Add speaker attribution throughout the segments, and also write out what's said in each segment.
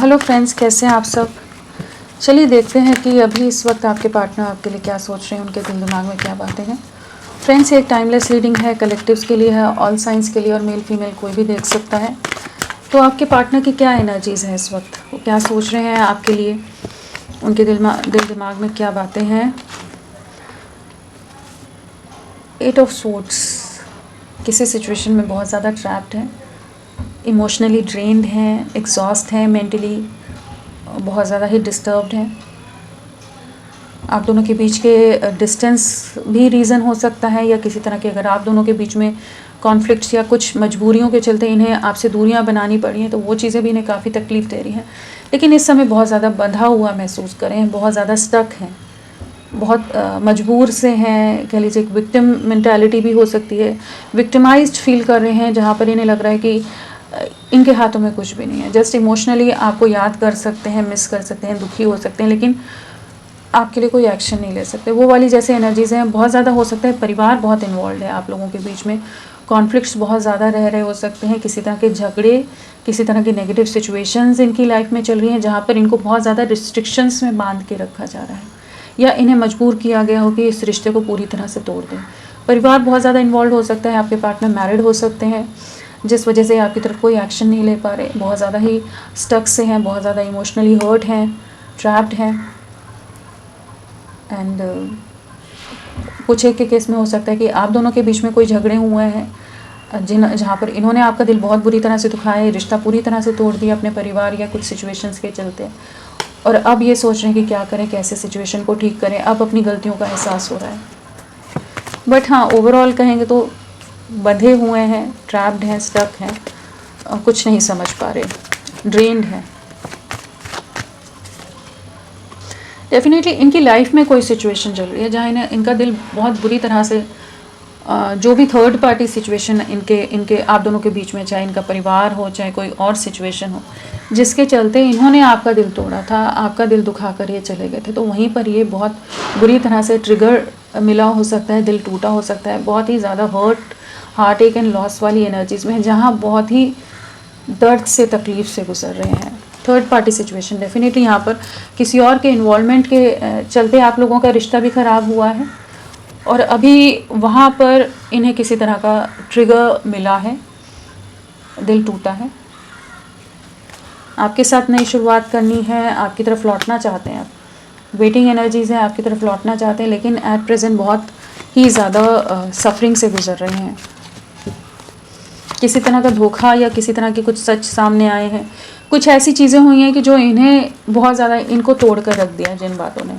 Speaker 1: Hello friends, कैसे हैं आप सब। चलिए देखते हैं कि अभी इस वक्त आपके पार्टनर आपके लिए क्या सोच रहे हैं, उनके दिल दिमाग में क्या बातें हैं। फ्रेंड्स, ये एक टाइमलेस रीडिंग है, कलेक्टिव्स के लिए है, ऑल साइंस के लिए, और मेल फीमेल कोई भी देख सकता है। तो आपके पार्टनर की क्या एनर्जीज़ हैं इस वक्त, वो क्या सोच रहे हैं आपके लिए, उनके दिल दिमाग में क्या बातें हैं। 8 ऑफ सोर्ड्स, किसी सिचुएशन में बहुत ज़्यादा ट्रैप्ड हैं, इमोशनली ड्रेन्ड हैं, एग्जॉस्ट हैं, मेंटली बहुत ज़्यादा ही डिस्टर्ब्ड हैं। आप दोनों के बीच के डिस्टेंस भी रीज़न हो सकता है, या किसी तरह के अगर आप दोनों के बीच में कॉन्फ्लिक्ट्स या कुछ मजबूरियों के चलते इन्हें आपसे दूरियां बनानी पड़ी हैं, तो वो चीज़ें भी इन्हें काफ़ी तकलीफ़ दे रही हैं। लेकिन इस समय बहुत ज़्यादा बंधा हुआ महसूस कर रहे हैं, बहुत ज़्यादा स्टक हैं, बहुत मजबूर से हैं, कह लीजिए। एक विक्टिम मेंटालिटी भी हो सकती है, विक्टिमाइज्ड फील कर रहे हैं, जहाँ पर इन्हें लग रहा है कि इनके हाथों में कुछ भी नहीं है। जस्ट इमोशनली आपको याद कर सकते हैं, मिस कर सकते हैं, दुखी हो सकते हैं, लेकिन आपके लिए कोई एक्शन नहीं ले सकते। वो वाली जैसे एनर्जीज़ हैं, बहुत ज़्यादा हो सकता है परिवार बहुत इन्वॉल्व है आप लोगों के बीच में, कॉन्फ्लिक्ट्स बहुत ज़्यादा रह रहे हो सकते हैं, किसी तरह के झगड़े, किसी तरह की नेगेटिव सिचुएशंस इनकी लाइफ में चल रही हैं, जहाँ पर इनको बहुत ज़्यादा रिस्ट्रिक्शंस में बांध के रखा जा रहा है, या इन्हें मजबूर किया गया हो कि इस रिश्ते को पूरी तरह से तोड़ दें। परिवार बहुत ज़्यादा इन्वॉल्व हो सकता है, आपके पार्टनर मैरिड हो सकते हैं, जिस वजह से आपकी तरफ कोई एक्शन नहीं ले पा रहे, बहुत ज़्यादा ही स्टक से हैं, बहुत ज़्यादा इमोशनली हर्ट हैं, ट्रैप्ड हैं। एंड कुछ एक के केस में हो सकता है कि आप दोनों के बीच में कोई झगड़े हुए हैं, जहाँ पर इन्होंने आपका दिल बहुत बुरी तरह से दुखाया, रिश्ता पूरी तरह से तोड़ दिया अपने परिवार या कुछ सिचुएशंस के चलते, और अब ये सोच रहे हैं कि क्या करें, कैसे सिचुएशन को ठीक करें। अब अपनी गलतियों का एहसास हो रहा है, बट हाँ, ओवरऑल कहेंगे तो बंधे हुए हैं, ट्रैप्ड हैं, स्टक हैं, कुछ नहीं समझ पा रहे, ड्रेन्ड हैं। डेफिनेटली इनकी लाइफ में कोई सिचुएशन चल रही है जहाँ इनका दिल बहुत बुरी तरह से, जो भी थर्ड पार्टी सिचुएशन इनके आप दोनों के बीच में, चाहे इनका परिवार हो, चाहे कोई और सिचुएशन हो, जिसके चलते इन्होंने आपका दिल तोड़ा था, आपका दिल दुखा कर ये चले गए थे, तो वहीं पर ये बहुत बुरी तरह से ट्रिगर मिला हो सकता है, दिल टूटा हो सकता है, बहुत ही ज़्यादा हार्ट एक एंड लॉस वाली एनर्जीज़ में, जहाँ बहुत ही दर्द से, तकलीफ़ से गुजर रहे हैं। थर्ड पार्टी सिचुएशन, डेफिनेटली यहाँ पर किसी और के इन्वॉल्वमेंट के चलते आप लोगों का रिश्ता भी ख़राब हुआ है, और अभी वहाँ पर इन्हें किसी तरह का ट्रिगर मिला है, दिल टूटा है, आपके साथ नई शुरुआत करनी है, आपकी तरफ लौटना चाहते हैं, आप वेटिंग एनर्जीज़ हैं, आपकी तरफ लौटना चाहते हैं, लेकिन एट प्रेजेंट बहुत ही ज़्यादा सफरिंग से गुजर रहे हैं। किसी तरह का धोखा या किसी तरह के कुछ सच सामने आए हैं, कुछ ऐसी चीज़ें हुई हैं कि जो इन्हें बहुत ज़्यादा इनको तोड़ कर रख दिया, जिन बातों ने।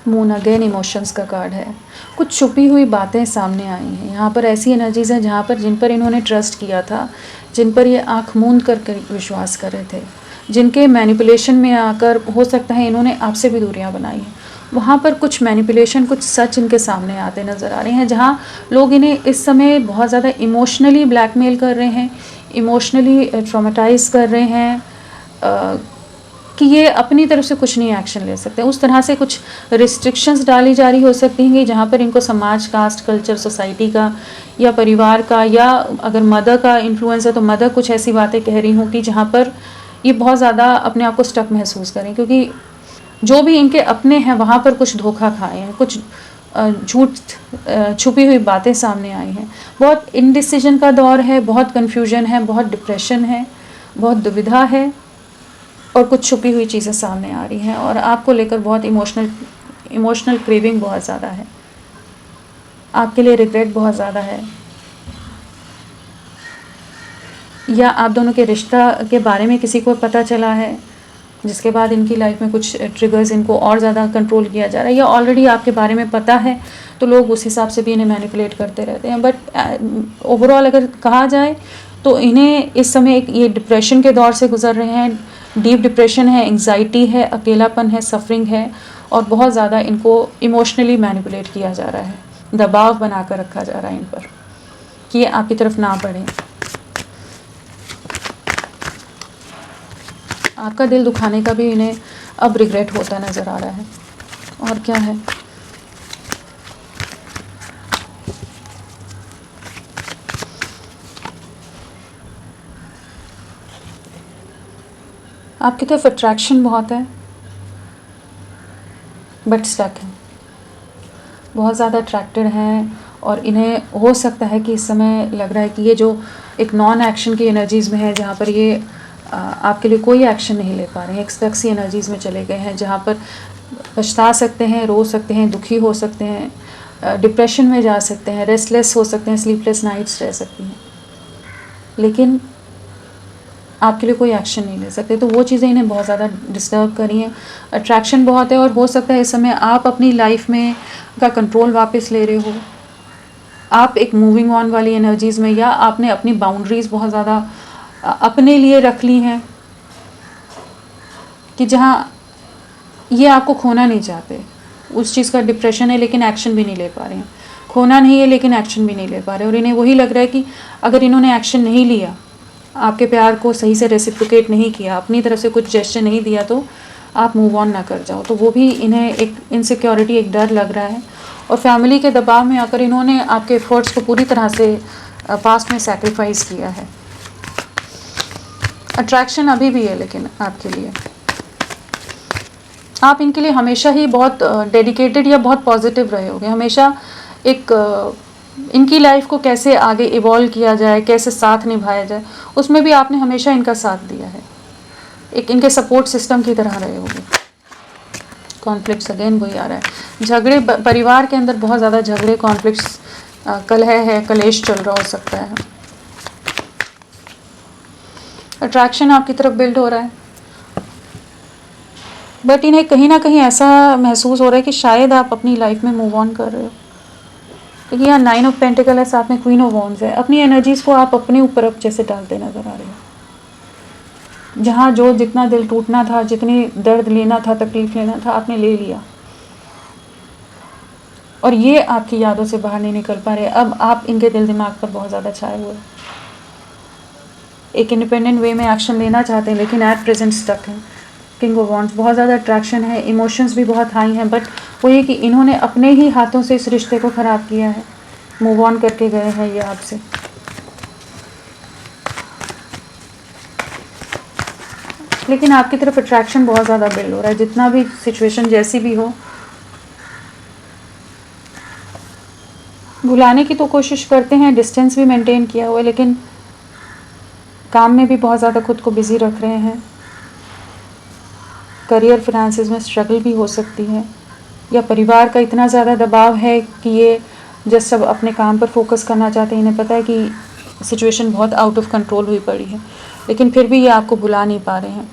Speaker 1: मून अगेन इमोशंस का कार्ड है, कुछ छुपी हुई बातें सामने आई हैं। यहाँ पर ऐसी एनर्जीज़ हैं जहाँ पर जिन पर इन्होंने ट्रस्ट किया था, जिन पर ये आँख मूंद कर विश्वास कर रहे थे, जिनके मैनिपुलेशन में आकर हो सकता है इन्होंने आपसे भी दूरियाँ बनाई हैं, वहाँ पर कुछ मैनिपुलेशन, कुछ सच इनके सामने आते नज़र आ रहे हैं, जहाँ लोग इन्हें इस समय बहुत ज़्यादा इमोशनली ब्लैकमेल कर रहे हैं, इमोशनली ट्रॉमेटाइज कर रहे हैं, कि ये अपनी तरफ से कुछ नहीं एक्शन ले सकते। उस तरह से कुछ रिस्ट्रिक्शंस डाली जा रही हो सकती हैं, जहाँ पर इनको समाज, कास्ट, कल्चर, सोसाइटी का या परिवार का, या अगर मदर का इन्फ्लुएंस है तो मदर कुछ ऐसी बातें कह रही हों कि जहाँ पर ये बहुत ज़्यादा अपने आप को स्टक महसूस करें, क्योंकि जो भी इनके अपने हैं वहाँ पर कुछ धोखा खाए हैं, कुछ झूठ छुपी हुई बातें सामने आई हैं। बहुत इनडिसीजन का दौर है, बहुत कन्फ्यूजन है, बहुत डिप्रेशन है, बहुत दुविधा है, और कुछ छुपी हुई चीज़ें सामने आ रही हैं, और आपको लेकर बहुत इमोशनल क्रेविंग बहुत ज़्यादा है, आपके लिए रिग्रेट बहुत ज़्यादा है, या आप दोनों के रिश्ता के बारे में किसी को पता चला है, जिसके बाद इनकी लाइफ में कुछ ट्रिगर्स, इनको और ज़्यादा कंट्रोल किया जा रहा है, या ऑलरेडी आपके बारे में पता है तो लोग उस हिसाब से भी इन्हें मैनिपुलेट करते रहते हैं। बट ओवरऑल अगर कहा जाए तो इन्हें इस समय एक ये डिप्रेशन के दौर से गुजर रहे हैं, डीप डिप्रेशन है, एंग्जाइटी है, अकेलापन है, सफरिंग है, और बहुत ज़्यादा इनको इमोशनली मैनिपुलेट किया जा रहा है, दबाव बना कर रखा जा रहा है इन पर कि ये आपकी तरफ ना बढ़ें। आपका दिल दुखाने का भी इन्हें अब रिग्रेट होता नज़र आ रहा है। और क्या है, आपकी तरफ अट्रैक्शन बहुत है बट स्टक है, बहुत ज़्यादा अट्रैक्टेड हैं और इन्हें हो सकता है कि इस समय लग रहा है कि ये जो एक नॉन एक्शन की एनर्जीज़ में है, जहाँ पर ये आपके लिए कोई एक्शन नहीं ले पा रहे हैं, एक स्टक सी एनर्जीज़ में चले गए हैं, जहाँ पर पछता सकते हैं, रो सकते हैं, दुखी हो सकते हैं, डिप्रेशन में जा सकते हैं, रेस्टलेस हो सकते हैं, स्लीपलेस नाइट्स रह सकती हैं, लेकिन आपके लिए कोई एक्शन नहीं ले सकते। तो वो चीज़ें इन्हें बहुत ज़्यादा डिस्टर्ब करी हैं। अट्रैक्शन बहुत है और हो सकता है इस समय आप अपनी लाइफ में का कंट्रोल वापस ले रहे हो, आप एक मूविंग ऑन वाली एनर्जीज़ में, या आपने अपनी बाउंड्रीज़ बहुत ज़्यादा अपने लिए रख ली हैं कि जहाँ ये आपको खोना नहीं चाहते, उस चीज़ का डिप्रेशन है लेकिन एक्शन भी नहीं ले पा रहे हैं, खोना नहीं है लेकिन एक्शन भी नहीं ले पा रहे, और इन्हें वही लग रहा है कि अगर इन्होंने एक्शन नहीं लिया, आपके प्यार को सही से रेसिप्रोकेट नहीं किया, अपनी तरफ से कुछ जेस्चर नहीं दिया, तो आप मूव ऑन ना कर जाओ। तो वो भी इन्हें एक इनसिक्योरिटी, एक डर लग रहा है, और फैमिली के दबाव में आकर इन्होंने आपके एफर्ट्स को पूरी तरह से पास्ट में सैक्रिफाइस किया है। अट्रैक्शन अभी भी है लेकिन आपके लिए, आप इनके लिए हमेशा ही बहुत डेडिकेटेड या बहुत पॉजिटिव रहे होगे, हमेशा एक इनकी लाइफ को कैसे आगे इवॉल्व किया जाए, कैसे साथ निभाया जाए, उसमें भी आपने हमेशा इनका साथ दिया है, एक इनके सपोर्ट सिस्टम की तरह रहे होगे। कॉन्फ्लिक्ट्स अगेन वही आ रहा है, झगड़े परिवार के अंदर, बहुत ज़्यादा झगड़े, कॉन्फ्लिक्ट्स, कलह है, कलेश चल रहा हो सकता है। अट्रैक्शन आपकी तरफ बिल्ड हो रहा है, बट इन्हें कहीं ना कहीं ऐसा महसूस हो रहा है कि शायद आप अपनी लाइफ में मूव ऑन कर रहे हो, क्योंकि यहाँ 9 ऑफ पेंटिकल है, साथ में क्वीन ऑफ वॉन्ड्स है। अपनी एनर्जीज़ को आप अपने ऊपर अब जैसे डालते नजर आ रहे हो, जहाँ जो जितना दिल टूटना था, जितनी दर्द लेना था, तकलीफ लेना था, आपने ले लिया, और ये आपकी यादों से बाहर नहीं निकल पा रहे। अब आप इनके दिल दिमाग पर बहुत ज़्यादा छाए हुए, एक इंडिपेंडेंट वे में एक्शन लेना चाहते हैं लेकिन एट प्रेजेंट स्टक हैं। किंग ऑफ वॉन्ड्स, बहुत ज़्यादा अट्रैक्शन है, इमोशंस भी बहुत हाई हैं, बट वो ये कि इन्होंने अपने ही हाथों से इस रिश्ते को ख़राब किया है, मूव ऑन करके गए हैं ये आपसे। लेकिन आपकी तरफ अट्रैक्शन बहुत ज़्यादा बिल्ड हो रहा है, जितना भी सिचुएशन जैसी भी हो, भुलाने की तो कोशिश करते हैं, डिस्टेंस भी मेंटेन किया हुआ है, लेकिन काम में भी बहुत ज़्यादा खुद को बिज़ी रख रहे हैं। करियर, फिनेंसेस में स्ट्रगल भी हो सकती है, या परिवार का इतना ज़्यादा दबाव है कि ये जस्ट सब अपने काम पर फोकस करना चाहते हैं, इन्हें पता है कि सिचुएशन बहुत आउट ऑफ कंट्रोल हुई पड़ी है, लेकिन फिर भी ये आपको भुला नहीं पा रहे हैं।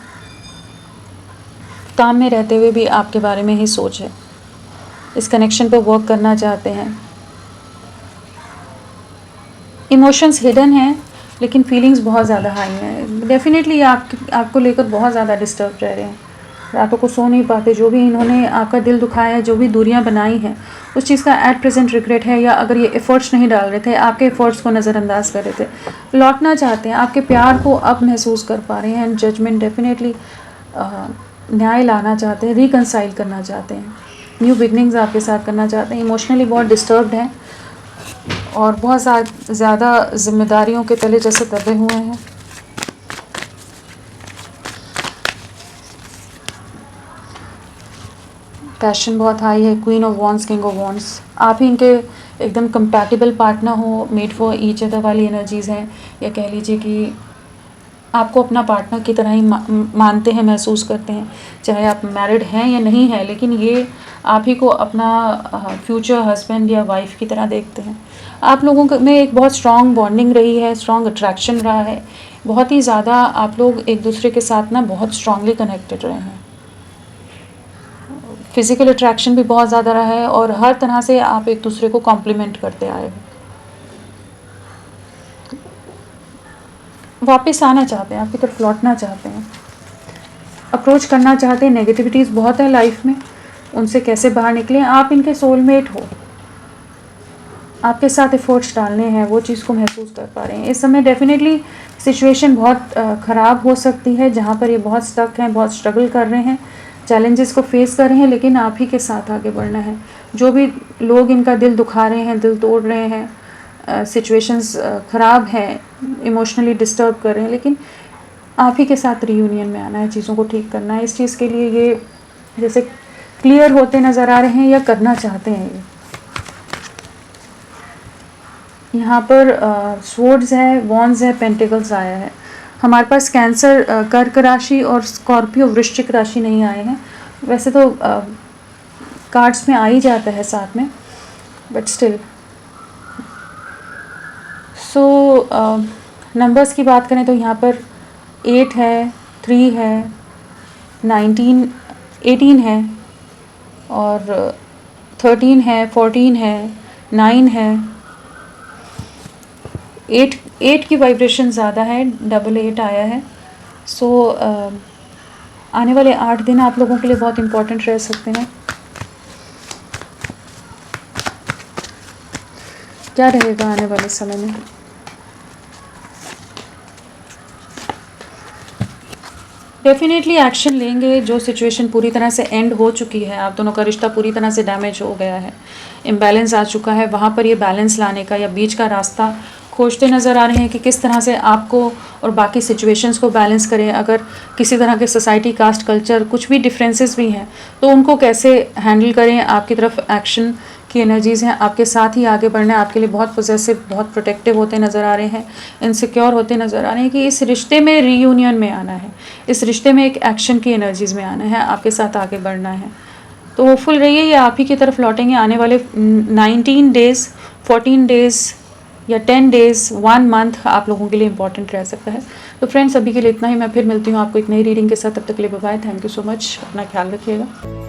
Speaker 1: काम में रहते हुए भी आपके बारे में ही सोच है, इस कनेक्शन पर वर्क करना चाहते हैं। इमोशंस हिडन हैं लेकिन फीलिंग्स बहुत ज़्यादा हाई हैं। डेफिनेटली आपको लेकर बहुत ज़्यादा डिस्टर्ब रह रहे हैं, रातों को सो नहीं पाते। जो भी इन्होंने आपका दिल दुखाया है, जो भी दूरियां बनाई हैं, उस चीज़ का एट प्रेजेंट रिग्रेट है, या अगर ये एफ़र्ट्स नहीं डाल रहे थे, आपके एफ़र्ट्स को नज़रअंदाज कर रहे थे, लौटना चाहते हैं, आपके प्यार को अब महसूस कर पा रहे हैं। एंड जजमेंट डेफिनेटली न्याय लाना चाहते हैं, रिकनसाइल करना चाहते हैं, न्यू बिगनिंग्स आपके साथ करना चाहते हैं। इमोशनली बहुत डिस्टर्ब्ड हैं और बहुत ज़्यादा जिम्मेदारियों के तले जैसे दबे हुए हैं। पैशन बहुत हाई है, queen of wands, king of wands. आप ही इनके एकदम कंपैटिबल पार्टनर हो, मेड फॉर ईच अदर वाली एनर्जीज़ हैं, या कह लीजिए कि आपको अपना पार्टनर की तरह ही मानते हैं, महसूस करते हैं, चाहे आप मैरिड हैं या नहीं हैं, लेकिन ये आप ही को अपना फ्यूचर हस्बैंड या वाइफ की तरह देखते हैं। आप लोगों में एक बहुत स्ट्रॉन्ग बॉन्डिंग रही है, स्ट्रॉन्ग अट्रैक्शन रहा है, बहुत ही ज़्यादा आप लोग एक दूसरे के साथ ना बहुत स्ट्रांगली कनेक्टेड रहे हैं। फिज़िकल अट्रैक्शन भी बहुत ज़्यादा रहा है और हर तरह से आप एक दूसरे को कॉम्प्लीमेंट करते आए हो। वापस आना चाहते हैं, आपकी तरफ लौटना चाहते हैं, अप्रोच करना चाहते हैं। नेगेटिविटीज़ बहुत है लाइफ में, उनसे कैसे बाहर निकलें। आप इनके सोलमेट हो, आपके साथ एफर्ट्स डालने हैं, वो चीज़ को महसूस कर पा रहे हैं। इस समय डेफिनेटली सिचुएशन बहुत ख़राब हो सकती है, जहाँ पर ये बहुत स्टक हैं, बहुत स्ट्रगल कर रहे हैं, चैलेंजेस को फेस कर रहे हैं, लेकिन आप ही के साथ आगे बढ़ना है। जो भी लोग इनका दिल दुखा रहे हैं, दिल तोड़ रहे हैं, सिचुएशंस ख़राब हैं, इमोशनली डिस्टर्ब कर रहे हैं, लेकिन आप ही के साथ रीयूनियन में आना है, चीज़ों को ठीक करना है। इस चीज़ के लिए ये जैसे क्लियर होते नज़र आ रहे हैं या करना चाहते हैं ये। यहाँ पर स्वॉर्ड्स है, वॉन्ड्स है, पेंटिकल्स आया है। हमारे पास कैंसर, कर्क राशि और स्कॉर्पियो वृश्चिक राशि नहीं आए हैं। वैसे तो कार्ड्स में आ ही जाता है साथ में, बट स्टिल। सो नंबर्स की बात करें तो यहाँ पर 8 है, 3 है, 18 है और 13 है, 14 है, 9 है। 8 की वाइब्रेशन ज़्यादा है, 88 आया है। सो आने वाले 8 दिन आप लोगों के लिए बहुत इम्पोर्टेंट रह सकते हैं। क्या रहेगा आने वाले समय में? डेफिनेटली एक्शन लेंगे। जो सिचुएशन पूरी तरह से एंड हो चुकी है, आप दोनों का रिश्ता पूरी तरह से डैमेज हो गया है, इम्बैलेंस आ चुका है, वहाँ पर ये बैलेंस लाने का या बीच का रास्ता खोजते नज़र आ रहे हैं कि किस तरह से आपको और बाकी सिचुएशंस को बैलेंस करें। अगर किसी तरह के सोसाइटी, कास्ट, कल्चर कुछ भी डिफरेंसेस भी हैं तो उनको कैसे हैंडल करें। आपकी तरफ एक्शन की एनर्जीज़ हैं, आपके साथ ही आगे बढ़ना है। आपके लिए बहुत पॉजेसिव, बहुत प्रोटेक्टिव होते नज़र आ रहे हैं, इनसिक्योर होते नज़र आ रहे हैं कि इस रिश्ते में रीयूनियन में आना है, इस रिश्ते में एक एक्शन की एनर्जीज़ में आना है, आपके साथ आगे बढ़ना है। तो होपफुल रहिए, ये आप ही की तरफ लौटेंगे आने वाले 19 डेज़, 14 डेज़ या 10 डेज़, 1 मंथ आप लोगों के लिए इंपॉर्टेंट रह सकता है। तो फ्रेंड्स, अभी के लिए इतना ही। मैं फिर मिलती हूँ आपको एक नई रीडिंग के साथ। तब तक के लिए bye bye. Thank you so much. अपना ख्याल रखिएगा।